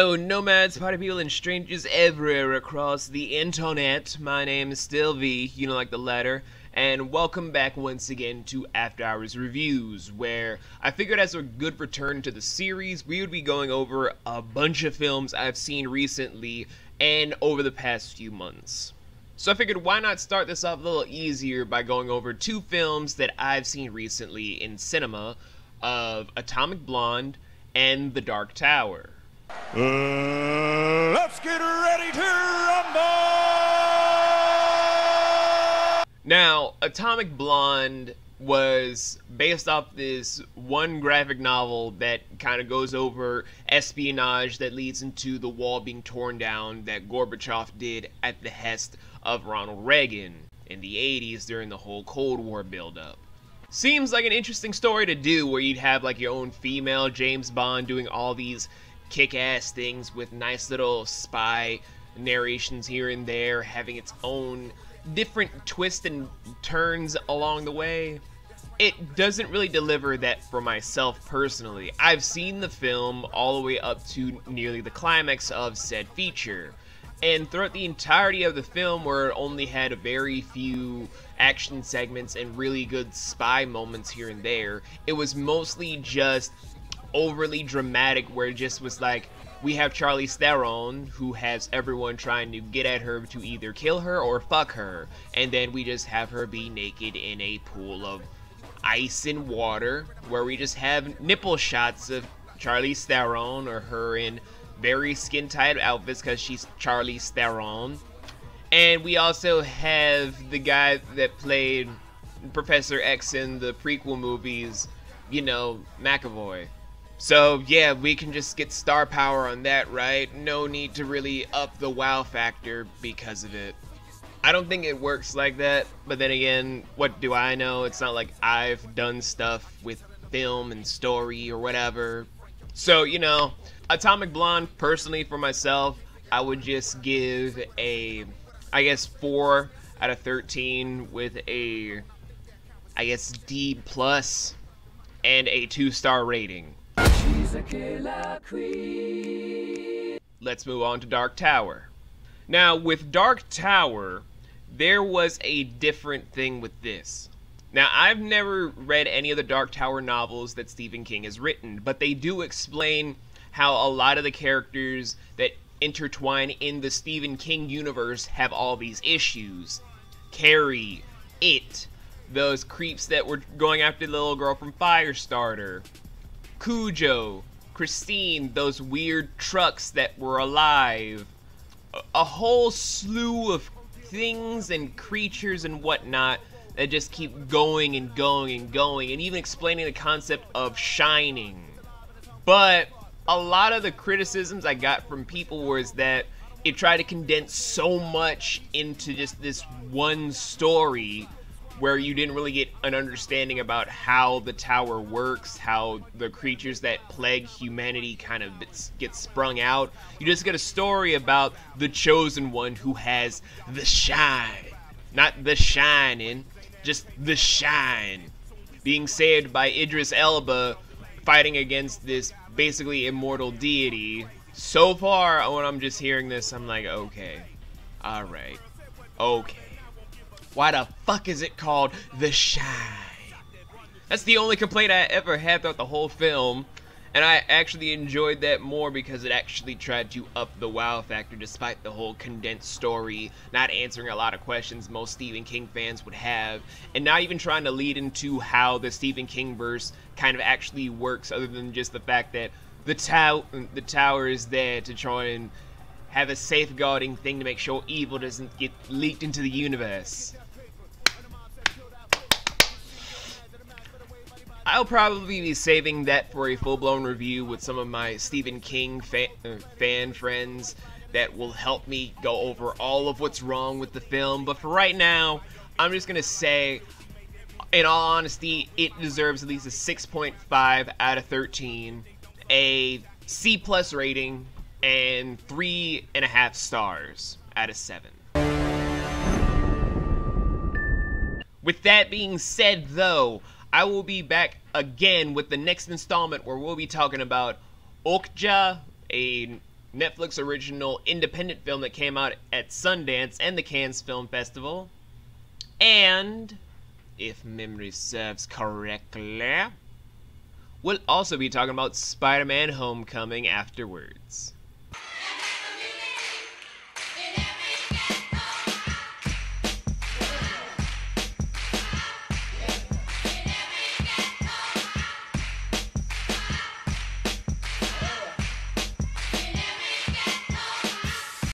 Hello, nomads, party people, and strangers everywhere across the internet. My name is still V, you know, like the letter, and welcome back once again to After Hours Reviews, where I figured as a good return to the series, we would be going over a bunch of films I've seen recently and over the past few months. So I figured why not start this off a little easier by going over two films that I've seen recently in cinema of Atomic Blonde and The Dark Tower. Let's get ready to rumble! Now, Atomic Blonde was based off this one graphic novel that kind of goes over espionage that leads into the wall being torn down that Gorbachev did at the behest of Ronald Reagan in the 80s during the whole Cold War buildup. Seems like an interesting story to do where you'd have like your own female James Bond doing all these kick-ass things with nice little spy narrations here and there, having its own different twists and turns along the way. It doesn't really deliver that for myself personally. I've seen the film all the way up to nearly the climax of said feature, and throughout the entirety of the film, where it only had a very few action segments and really good spy moments here and there, it was mostly just overly dramatic, where it just was like, we have Charlize Theron, who has everyone trying to get at her to either kill her or fuck her, and then we just have her be naked in a pool of ice and water, where we just have nipple shots of Charlize Theron or her in very skin-tight outfits because she's Charlize Theron. And we also have the guy that played Professor X in the prequel movies, you know, McAvoy. So yeah, we can just get star power on that, right? No need to really up the wow factor because of it. I don't think it works like that, but then again, what do I know? It's not like I've done stuff with film and story or whatever. So, you know, Atomic Blonde, personally for myself, I would just give a, I guess, 4 out of 13 with a, I guess, D+ and a 2-star rating. She's a killer queen. Let's move on to Dark Tower. Now, with Dark Tower, there was a different thing with this. Now, I've never read any of the Dark Tower novels that Stephen King has written, but they do explain how a lot of the characters that intertwine in the Stephen King universe have all these issues. Carrie, It, those creeps that were going after the little girl from Firestarter, Cujo, Christine, those weird trucks that were alive, a whole slew of things and creatures and whatnot that just keep going and going and going, and even explaining the concept of shining. But a lot of the criticisms I got from people was that it tried to condense so much into just this one story, where you didn't really get an understanding about how the tower works, how the creatures that plague humanity kind of get sprung out. You just get a story about the chosen one who has the shine. Not the shining, just the shine. Being saved by Idris Elba fighting against this basically immortal deity. So far, when I'm just hearing this, I'm like, okay, alright, okay. Why the fuck is it called The Shine? That's the only complaint I ever had throughout the whole film, and I actually enjoyed that more because it actually tried to up the wow factor despite the whole condensed story, not answering a lot of questions most Stephen King fans would have, and not even trying to lead into how the Stephen King verse kind of actually works, other than just the fact that the tower is there to try and have a safeguarding thing to make sure evil doesn't get leaked into the universe. I'll probably be saving that for a full-blown review with some of my Stephen King fan friends that will help me go over all of what's wrong with the film. But for right now, I'm just going to say, in all honesty, it deserves at least a 6.5 out of 13, a C+ rating, and 3.5 stars out of 7. With that being said, though, I will be back again with the next installment where we'll be talking about Okja, a Netflix original independent film that came out at Sundance and the Cannes Film Festival. And, if memory serves correctly, we'll also be talking about Spider-Man Homecoming afterwards.